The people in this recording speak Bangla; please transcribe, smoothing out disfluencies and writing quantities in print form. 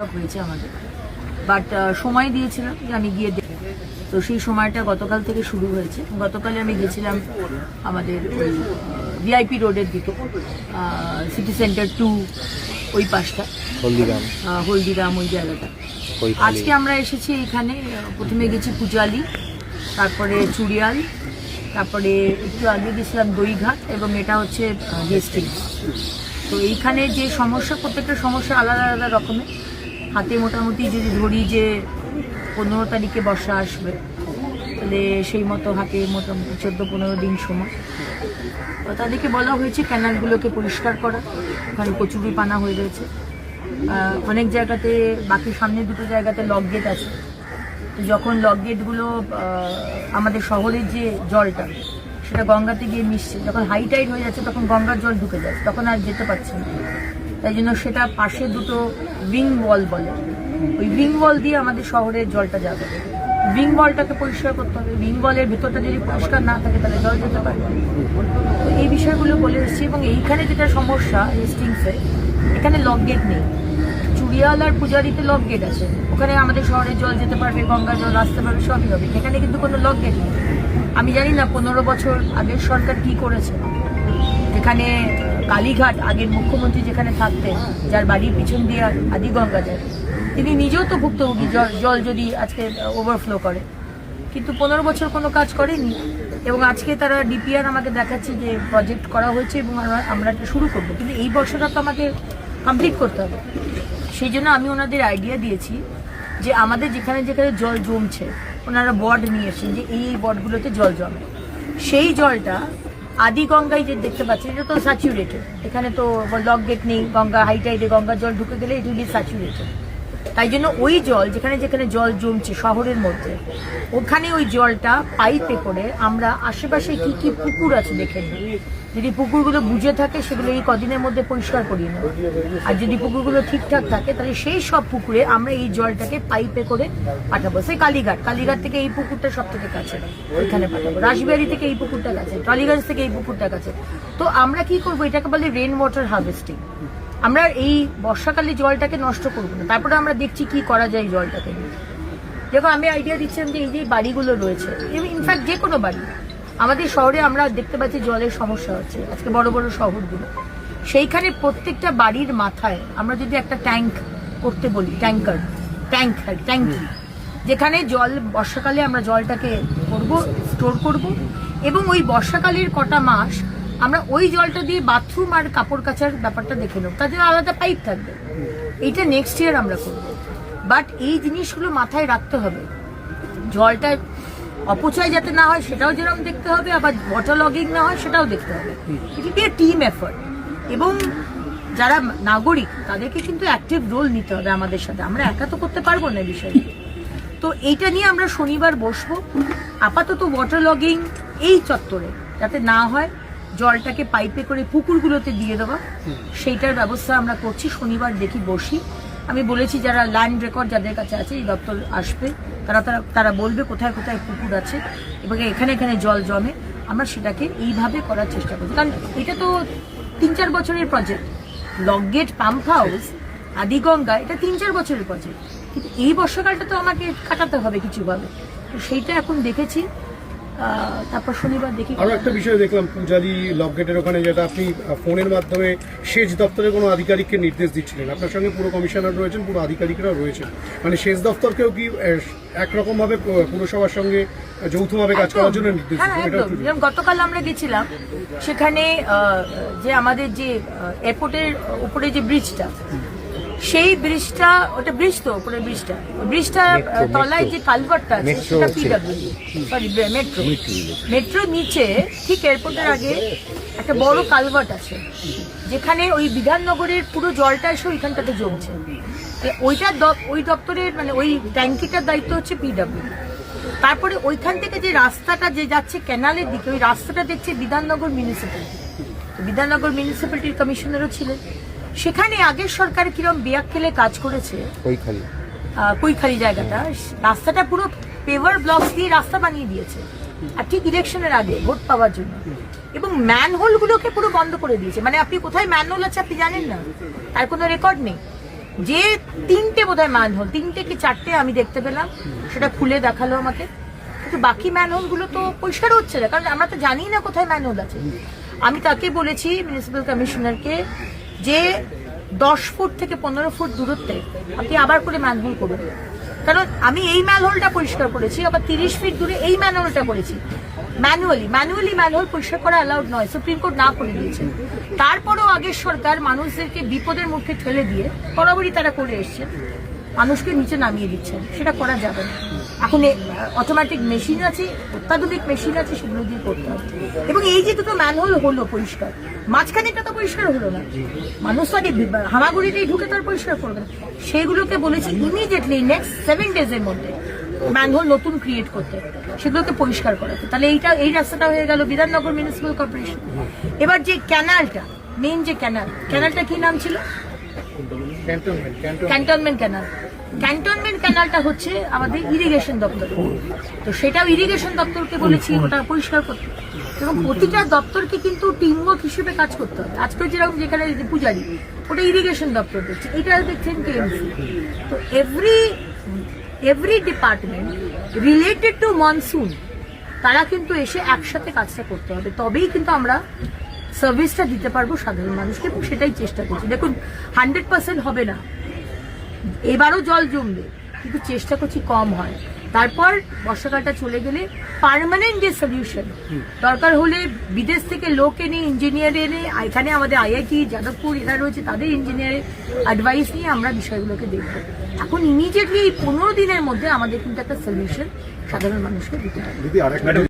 হয়েছে আমাদের, বাট সময় দিয়েছিলাম যে আমি গিয়ে দেখি। তো সেই সময়টা গতকাল থেকে শুরু হয়েছে। গতকালে আমি গেছিলাম আমাদের ওই ভিআইপি রোডের দিকে, সিটি সেন্টার 2 ওই পাশটা, হলদিরাম ওই জায়গাটা। আজকে আমরা এসেছি এখানে, প্রথমে গেছি পূজালি, তারপরে চুড়িয়াল, তারপরে একটু আগে গেছিলাম দইঘাট, এবং এটা হচ্ছে হেস্টিংস। তো এইখানে যে সমস্যা, প্রত্যেকটা সমস্যা আলাদা আলাদা রকমের। হাতে মোটামুটি যদি ধরি যে 15 তারিখে বর্ষা আসবে, তাহলে সেই মতো হাতে মোটামুটি 14-15 দিন সময়। তো তাদেরকে বলা হয়েছে ক্যানালগুলোকে পরিষ্কার করা, ওখানে কচুরি পানা হয়ে রয়েছে। অনেক জায়গাতে, বাকি সামনে দুটো জায়গাতে লক গেট আছে। তো যখন লক গেটগুলো আমাদের শহরের যে জলটা সেটা গঙ্গাতে গিয়ে মিশছে, যখন হাই টাইড হয়ে যাচ্ছে তখন গঙ্গার জল ঢুকে যাচ্ছে, তখন আর যেতে পারছে না। তাই জন্য সেটা পাশে দুটো উইং ওয়াল বলে, ওই উইং ওয়াল দিয়ে আমাদের শহরের জলটা যাবে। উইং ওয়ালটাকে পরিষ্কার করতে হবে। উইং ওয়ালের ভেতরটা যদি পরিষ্কার না থাকে তাহলে জল যেতে পারবে। তো এই বিষয়গুলো বলে এসেছি। এবং এইখানে যেটা সমস্যা হেস্টিংসে, এখানে লক গেট নেই। চুড়িয়াল আর পূজারিতে লক গেট আছে, ওখানে আমাদের শহরের জল যেতে পারবে, গঙ্গা জল আসতে পারবে, সবই হবে। এখানে কিন্তু কোনো লক গেট নেই। আমি জানি না 15 বছর আগের সরকার কি করেছে। এখানে কালীঘাট, আগের মুখ্যমন্ত্রী যেখানে থাকতেন, যার বাড়ির পিছন দিয়ে আদিগঙ্গা যায়, তিনি নিজেও তো ভুক্তভোগী, জল যদি আজকে ওভারফ্লো করে। কিন্তু 15 বছর কোনো কাজ করেনি। এবং আজকে তারা ডিপিআর আমাকে দেখাচ্ছে যে প্রজেক্ট করা হয়েছে এবং আমরা এটা শুরু করবো, কিন্তু এই বছরটা তো আমাকে কমপ্লিট করতে হবে। সেই জন্য আমি ওনাদের আইডিয়া দিয়েছি যে আমাদের যেখানে যেখানে জল জমছে, ওনারা বর্ড নিয়ে এসেছেন যে এই বর্ডগুলোতে জল জমে। সেই জলটা আদিগঙ্গায় যে দেখতে পাচ্ছি, এটা তো স্যাচুরেটেড। এখানে তো লক গেট নেই, গঙ্গা হাই টাইডে গঙ্গার জল ঢুকে গেলে ইট উইল বি স্যাচুরেটেড। তাই জন্য ওই জল যেখানে যেখানে জল জমছে শহরের মধ্যে, ওখানে ওই জলটা পাইপে করে আমরা আশেপাশে কি কি পুকুর আছে দেখে নিই। যদি পুকুরগুলো বুঝে থাকে সেগুলো এই কদিনের মধ্যে পরিষ্কার করিয়ে নেব। আর যদি পুকুরগুলো ঠিকঠাক থাকে তাহলে সেই সব পুকুরে আমরা এই জলটাকে পাইপে করে পাঠাবো। সেই কালীঘাট থেকে এই পুকুরটা সব থেকে কাছে, ওইখানে পাঠাবো। রাসবিহারি থেকে এই পুকুরটা কাছে, টলিগঞ্জ থেকে এই পুকুরটা কাছে। তো আমরা কি করবো, এটাকে বলে রেন ওয়াটার হারভেস্টিং। আমরা এই বর্ষাকালে জলটাকে নষ্ট করবো না, তারপরে আমরা দেখছি কি করা যায় এই জলটাকে। দেখো, আমি আইডিয়া দিচ্ছিলাম যে এই যে বাড়িগুলো রয়েছে, ইনফ্যাক্ট যে কোনো বাড়ি আমাদের শহরে আমরা দেখতে পাচ্ছি জলের সমস্যা হচ্ছে, আজকে বড় বড় শহরগুলো, সেইখানে প্রত্যেকটা বাড়ির মাথায় আমরা যদি একটা ট্যাঙ্ক করতে বলি, ট্যাঙ্কি, যেখানে জল বর্ষাকালে আমরা জলটাকে করবো, স্টোর করব, এবং ওই বর্ষাকালের কটা মাস আমরা ওই জলটা দিয়ে বাথরুম আর কাপড় কাচার ব্যাপারটা দেখে নেব। তার জন্য আলাদা পাইপ থাকবে। এইটা নেক্সট ইয়ার আমরা করব। বাট এই জিনিসগুলো মাথায় রাখতে হবে, জলটা অপচয় যাতে না হয় সেটাও যেরকম দেখতে হবে, আবার ওয়াটার লগিং না হয় সেটাও দেখতে হবে। It will B A team effort. এবং যারা নাগরিক তাদেরকে কিন্তু অ্যাক্টিভ রোল নিতে হবে আমাদের সাথে, আমরা একা তো করতে পারবো না বিষয়টা। তো এইটা নিয়ে আমরা শনিবার বসবো। আপাতত ওয়াটার লগিং এই চত্বরে যাতে না হয়, জলটাকে পাইপে করে পুকুরগুলোতে দিয়ে দেওয়া, সেইটার ব্যবস্থা আমরা করছি। শনিবার দেখি বসি। আমি বলেছি যারা ল্যান্ড রেকর্ড যাদের কাছে আছে, এই দপ্তর আসবে, তারা বলবে কোথায় কোথায় পুকুর আছে এবং এখানে এখানে জল জমে। আমরা সেটাকে এইভাবে করার চেষ্টা করছি, কারণ এটা তো 3-4 বছরের project. Lock gate, pump house, Adiganga, এটা 3-4 বছরের প্রজেক্ট, কিন্তু এই বর্ষাকালটা তো আমাকে কাটাতে হবে কিছুভাবে। তো সেইটা এখন দেখেছি, তারপর শনিবার দেখি। আরো একটা বিষয় দেখলাম, পূজারি লক গেটের ওখানে, যেটা আপনি ফোনের মাধ্যমে সেচ দপ্তরের কোনো আধিকারিককে নির্দেশ দিচ্ছিলেন। আপনার সঙ্গে পুরো কমিশনার রয়েছেন, পুরো আধিকারিকরাও রয়েছেন, মানে সেচ দপ্তরকেও কি একরকম ভাবে পুরসভার সঙ্গে যৌথভাবে কাজ করার জন্য নির্দেশ দিচ্ছেন? গতকাল আমরা গেছিলাম সেখানে, যে আমাদের যে এয়ারপোর্টের উপরে যে ব্রিজটা, সেই ব্রিজটা, ওটা ব্রিজ তো উপরের ব্রিজটা তলায় যে কালভার্টটা আছে সেটা পিডব্লিউডি, সরি মেট্রো নিচে ঠিক এয়ারপোর্টের আগে একটা বড় কালভার্ট আছে, যেখানে ওই বিধাননগরের পুরো জলটা এসে ওইখানটাতে জমছে। ওই দপ্তরের, মানে ওই ট্যাঙ্কিটার দায়িত্ব হচ্ছে পিডব্লিউডি। তারপরে ওইখান থেকে যে রাস্তাটা যে যাচ্ছে ক্যানালের দিকে, ওই রাস্তাটা দেখছে বিধাননগর মিউনিসিপ্যালিটির কমিশনারও ছিলেন সেখানে। আগের সরকার কিরম বেয়াক্কেলে কাজ করেছে, কৈখালি জায়গাটা, রাস্তাটা পুরো পেভার ব্লক দিয়ে রাস্তা বানিয়ে দিয়েছে, আর ঠিক ইলেকশনের আগে ভোট পাওয়ার জন্য। এবং ম্যানহোল গুলোকে পুরো বন্ধ করে দিয়েছে, মানে আপনি কোথায় ম্যানহোল আছে আপনি জানেন না, তার কোনো রেকর্ড নেই। যে 3টে বোধহয় ম্যানহোল, 3টে কি 4টে আমি দেখতে পেলাম, সেটা খুলে দেখালো আমাকে। কিন্তু বাকি ম্যানহোল গুলো তো পরিষ্কার হচ্ছে না, কারণ আমরা তো জানি না কোথায় ম্যানহোল আছে। আমি তাকে বলেছি, মিউনিসিপ্যাল কমিশনারকে, যে 10 ফুট থেকে 15 ফুট দূরত্বে আপনি আবার করে ম্যানহোল করুন, কারণ আমি এই ম্যানহোলটা পরিষ্কার করেছি, আবার 30 ফিট দূরে এই ম্যানহোলটা করেছি। ম্যানুয়ালি ম্যানহোল পরিষ্কার করা অ্যালাউড নয়, সুপ্রিম কোর্ট না করে দিয়েছে। তারপরেও আগের সরকার মানুষদেরকে বিপদের মুখে ঠেলে দিয়ে বরাবরই তারা করে এসছে, মানুষকে নিচে নামিয়ে দিচ্ছেন, সেটা করা যাবে না। এখন অটোমেটিক মেশিন আছে, অত্যাধুনিক মেশিন আছে, সেগুলো দিয়ে করতে হবে। এবং এই যে দুটো ম্যানহোল হলো পরিষ্কার, মাঝখানেটা তো পরিষ্কার হলো না, মানুষ তো আগে হামাগুড়িতেই ঢুকে তার পরিষ্কার করবে না। সেইগুলোকে বলেছি ইমিডিয়েটলি নেক্সট 7 ডেজের মধ্যে ম্যানহোল নতুন ক্রিয়েট করতে, সেগুলোকে পরিষ্কার করাতে। তাহলে এই রাস্তাটা হয়ে গেল বিধাননগর মিউনিসিপ্যাল কর্পোরেশন। এবার যে ক্যানালটা, মেইন যে ক্যানালটা কি নাম ছিল? Cantonment canal. ক্যান্টনমেন্ট ক্যানালটা হচ্ছে আমাদের ইরিগেশন দপ্তর, তো সেটাও ইরিগেশন দপ্তরকে বলেছি ওটা পরিষ্কার করতে। এবং প্রতিটা দপ্তরকে কিন্তু টিমওয়ার্ক হিসেবে কাজ করতে হবে। আজকে যেরকম যেখানে পূজারি, ওটা ইরিগেশন দপ্তর দেখছে, এটা দেখছেন কেএমসি। তো every department related to monsoon, তারা কিন্তু এসে একসাথে কাজটা করতে হবে, তবেই কিন্তু আমরা সার্ভিসটা দিতে পারবো সাধারণ মানুষকে, এবং সেটাই চেষ্টা করছি। দেখুন 100% হবে না, এবারও জল জমবে, কিন্তু চেষ্টা করছি কম হয়। তারপর বর্ষাকালটা চলে গেলে পার্মানেন্ট যে সলিউশন, দরকার হলে বিদেশ থেকে লোক এনে, ইঞ্জিনিয়ার এনে, এখানে আমাদের আইআইটি যাদবপুর এরা রয়েছে, তাদের ইঞ্জিনিয়ারের অ্যাডভাইস নিয়ে আমরা বিষয়গুলোকে দেখব। এখন ইমিডিয়েটলি এই 15 দিনের মধ্যে আমাদের কিন্তু একটা সলিউশন সাধারণ মানুষকে দিতে হবে।